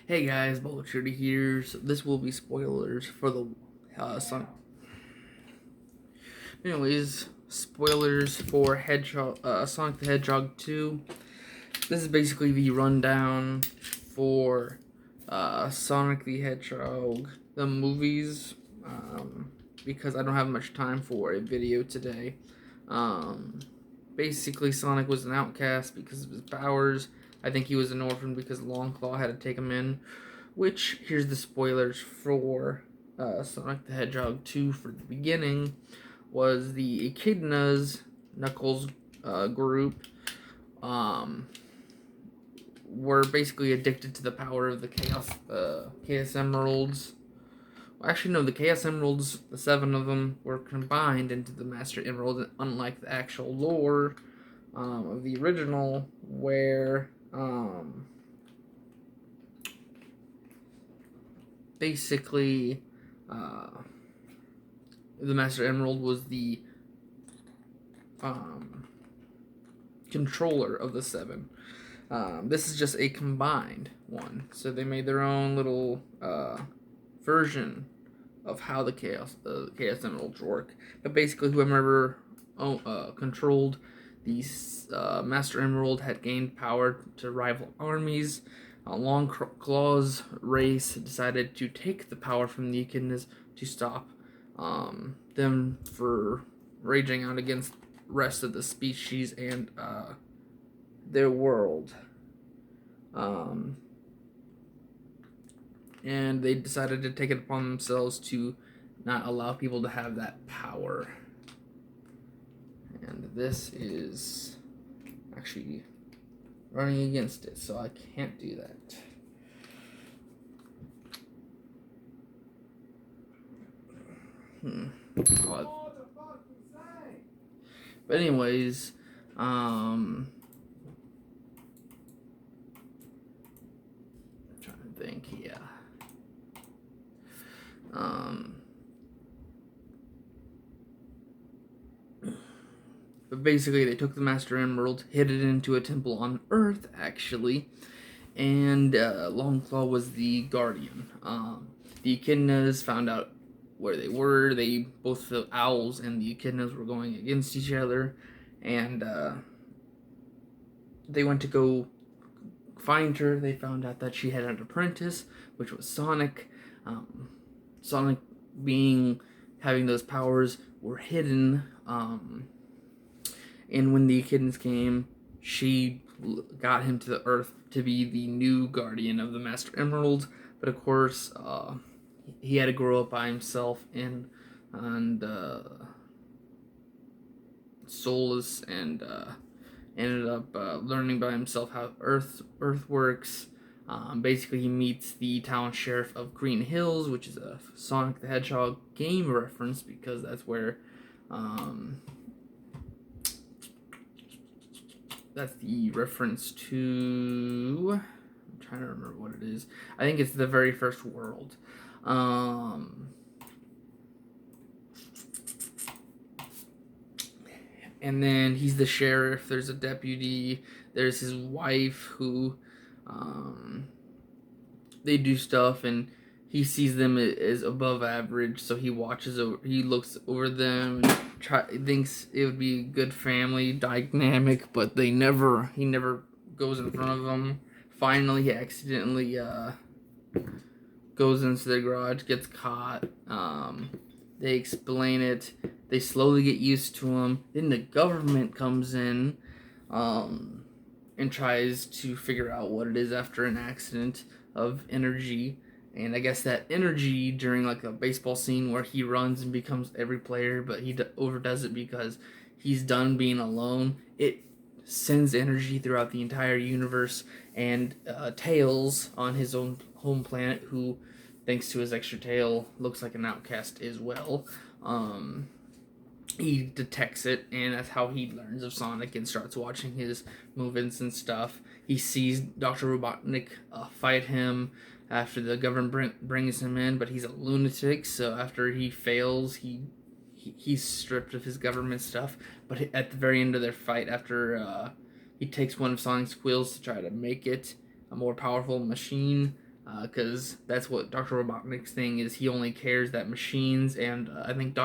Hey guys, B.O.L.T here. So this will be spoilers for the Sonic. Anyways, spoilers for Sonic the Hedgehog 2. This is basically the rundown for Sonic the Hedgehog, the movies, because I don't have much time for a video today. Um, Basically, Sonic was an outcast because of his powers. I think he was an orphan because Longclaw had to take him in. Which, here's the spoilers for Sonic the Hedgehog 2 for the beginning, was the Echidnas, Knuckles group, um, were basically addicted to the power of the Chaos Emeralds. Well, actually, no, the Chaos Emeralds, the 7 of them, were combined into the Master Emerald, unlike the actual lore of the original, where basically the Master Emerald was the um, controller of the 7. This is just a combined one, so they made their own little version of how the Chaos Emeralds work. But basically, whoever controlled the Master Emerald had gained power to rival armies. Long Claw's race decided to take the power from the Echidnas to stop them for raging out against rest of the species and their world. Um, and they decided to take it upon themselves to not allow people to have that power. And this is actually running against it, so I can't do that. But anyways, I'm trying to think, yeah. But basically, they took the Master Emerald, hid it into a temple on Earth, actually, and Longclaw was the guardian. The Echidnas found out where they were. They both the owls and the Echidnas were going against each other, and they went to go find her. They found out that she had an apprentice, which was Sonic. Sonic, being having those powers, were hidden. And when the Echidnas came, she got him to the Earth to be the new guardian of the Master Emerald. But of course, he had to grow up by himself and soulless, and ended up learning by himself how Earth works. Basically, he meets the town sheriff of Green Hills, which is a Sonic the Hedgehog game reference because that's where that's the reference to. I'm trying to remember what it is. I think it's the very first world. And then he's the sheriff. There's a deputy. There's his wife who, they do stuff, and he sees them as above average. So he watches over. He looks over them and thinks it would be a good family dynamic, but he never goes in front of them. Finally, he accidentally goes into the garage, gets caught. They explain it. They slowly get used to him. Then the government comes in and tries to figure out what it is after an accident of energy. And I guess that energy during like a baseball scene where he runs and becomes every player, but he overdoes it because he's done being alone. It sends energy throughout the entire universe, and Tails on his own home planet, who, thanks to his extra tail, looks like an outcast as well. He detects it, and that's how he learns of Sonic and starts watching his movements and stuff. He sees Dr. Robotnik fight him after the government brings him in, but he's a lunatic, so after he fails, he's stripped of his government stuff. But at the very end of their fight, after he takes one of Sonic's wheels to try to make it a more powerful machine, because that's what Dr. Robotnik's thing is. He only cares that machines and I think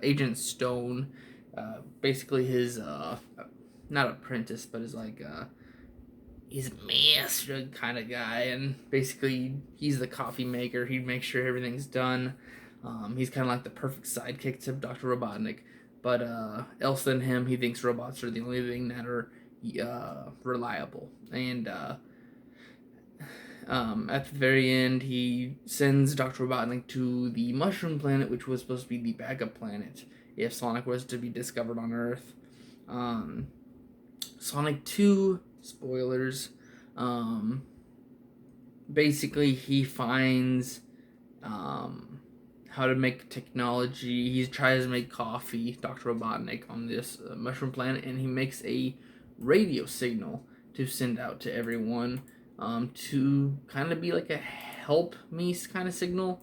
Agent Stone, basically his not apprentice, but his like he's a master kind of guy, and basically he's the coffee maker. He makes sure everything's done. He's kind of like the perfect sidekick to Dr. Robotnik, but else than him, he thinks robots are the only thing that are reliable. And at the very end, he sends Dr. Robotnik to the Mushroom Planet, which was supposed to be the backup planet if Sonic was to be discovered on Earth. Sonic 2, spoilers, basically he finds how to make technology. He tries to make coffee, Dr. Robotnik, on this mushroom planet, and he makes a radio signal to send out to everyone, to kind of be like a help me kind of signal.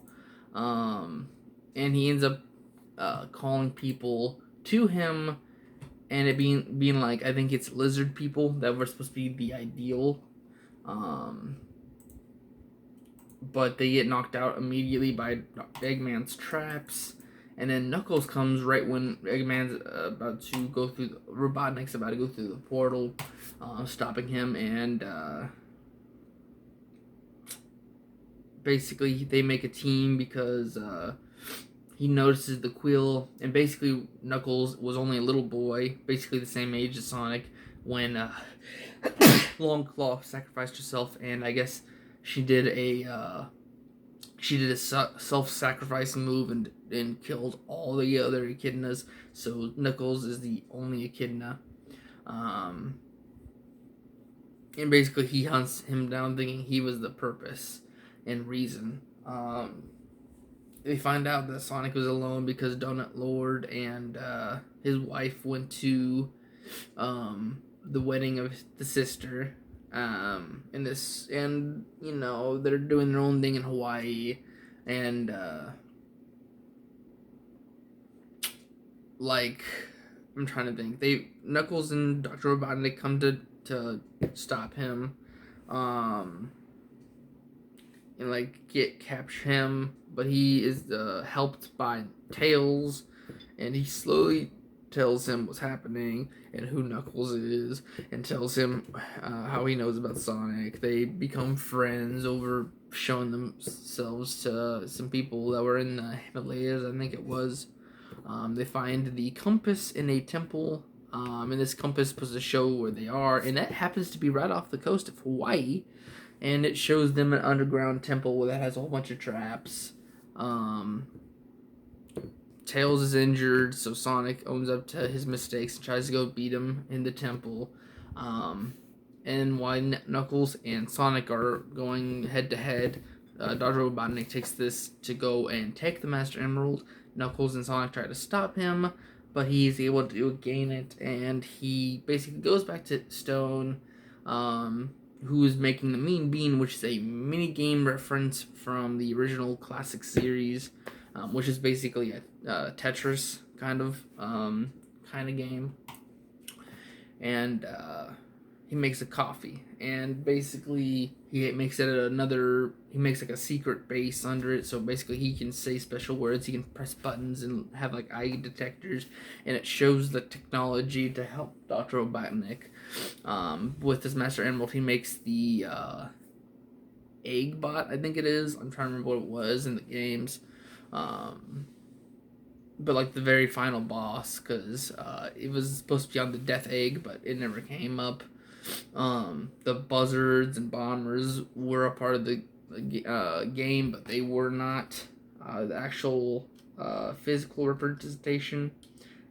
And he ends up calling people to him, and it being like, I think it's lizard people that were supposed to be the ideal, but they get knocked out immediately by Eggman's traps. And then Knuckles comes right when Eggman's about to go through. Robotnik's about to go through the portal, stopping him, and basically they make a team because he notices the quill, and basically Knuckles was only a little boy, basically the same age as Sonic, when Longclaw sacrificed herself, and I guess she did a self-sacrifice move and killed all the other echidnas. So Knuckles is the only echidna, and basically he hunts him down, thinking he was the purpose and reason. They find out that Sonic was alone because Donut Lord and his wife went to the wedding of the sister. And they're doing their own thing in Hawaii, and like, I'm trying to think. Knuckles and Dr. Robotnik come to stop him, and like capture him, but he is helped by Tails, and he slowly tells him what's happening and who Knuckles is, and tells him how he knows about Sonic. They become friends over showing themselves to some people that were in the Himalayas, I think it was. They find the compass in a temple, and this compass was to show where they are, and that happens to be right off the coast of Hawaii, and it shows them an underground temple that has a whole bunch of traps. Tails is injured, so Sonic owns up to his mistakes and tries to go beat him in the temple. And while Knuckles and Sonic are going head to head, Dr. Robotnik takes this to go and take the Master Emerald. Knuckles and Sonic try to stop him, but he's able to gain it, and he basically goes back to Stone, who is making the Mean Bean, which is a mini game reference from the original classic series, which is basically a Tetris kind of game. And he makes a coffee, and basically he makes like a secret base under it, so basically he can say special words, he can press buttons and have like eye detectors, and it shows the technology to help Dr. Robotnik. With his Master Emerald, he makes the egg bot, I think it is. I'm trying to remember what it was in the games. But like the very final boss, because it was supposed to be on the Death Egg, but it never came up. The buzzards and bombers were a part of the game, but they were not the actual physical representation.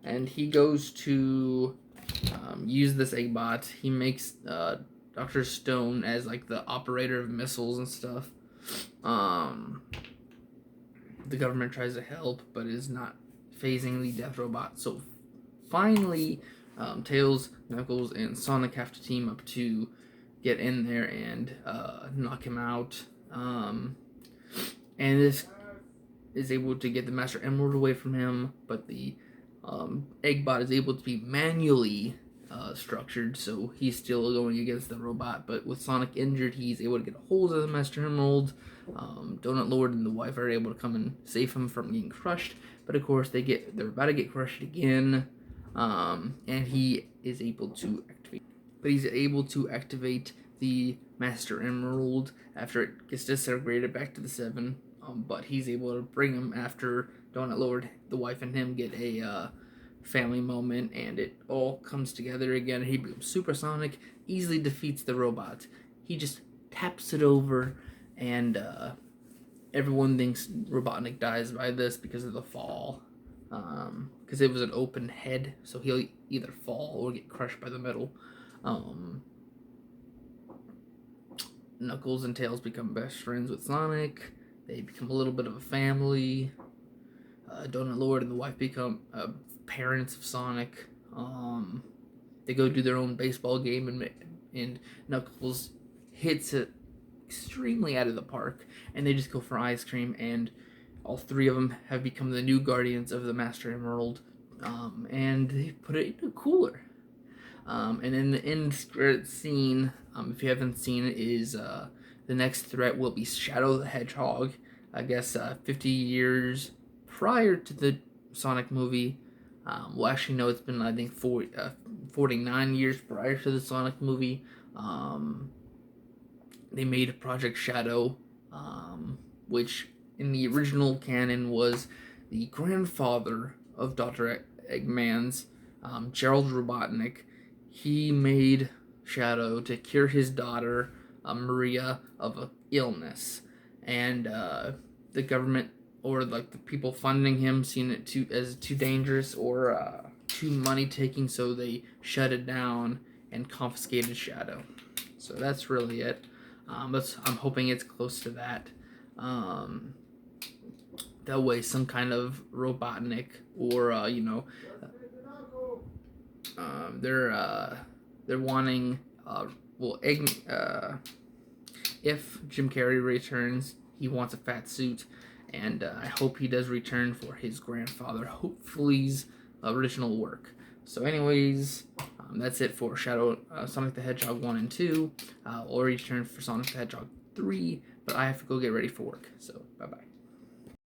And he goes to use this egg bot. He makes Dr. Stone as like the operator of missiles and stuff. The government tries to help, but is not phasing the Death Robot. So finally, Tails, Knuckles, and Sonic have to team up to get in there and knock him out. And this is able to get the Master Emerald away from him, but the Eggbot is able to be manually structured, so he's still going against the robot. But with Sonic injured, he's able to get a hold of the Master Emerald. Donut Lord and the wife are able to come and save him from getting crushed. But of course, they're about to get crushed again, and he is able to activate. But he's able to activate the Master Emerald after it gets disintegrated back to the 7. But he's able to bring him after Donut Lord, the wife, and him get a family moment, and it all comes together again. He becomes supersonic, easily defeats the robot. He just taps it over, and everyone thinks Robotnik dies by this because of the fall. Because it was an open head, so he'll either fall or get crushed by the metal. Knuckles and Tails become best friends with Sonic. They become a little bit of a family. Donut Lord and the wife become parents of Sonic. They go do their own baseball game, and Knuckles hits it extremely out of the park, and they just go for ice cream, and all 3 of them have become the new guardians of the Master Emerald, and they put it in a cooler. And then the end credit scene, if you haven't seen it, is the next threat will be Shadow the Hedgehog. I guess 50 years prior to the Sonic movie. Well, actually, no, it's been, I think, 49 years prior to the Sonic movie. They made Project Shadow, which in the original canon was the grandfather of Dr. Eggman's, Gerald Robotnik. He made Shadow to cure his daughter, Maria, of an illness. And the government, or like the people funding him, seen it as too dangerous or too money-taking, so they shut it down and confiscated Shadow. So that's really it. I'm hoping it's close to that. That way, some kind of Robotnik, or they're wanting if Jim Carrey returns, he wants a fat suit, and I hope he does return for his grandfather, hopefully's original work. So anyways, that's it for Sonic the Hedgehog 1 and 2. I'll return for Sonic the Hedgehog 3, but I have to go get ready for work, so bye-bye.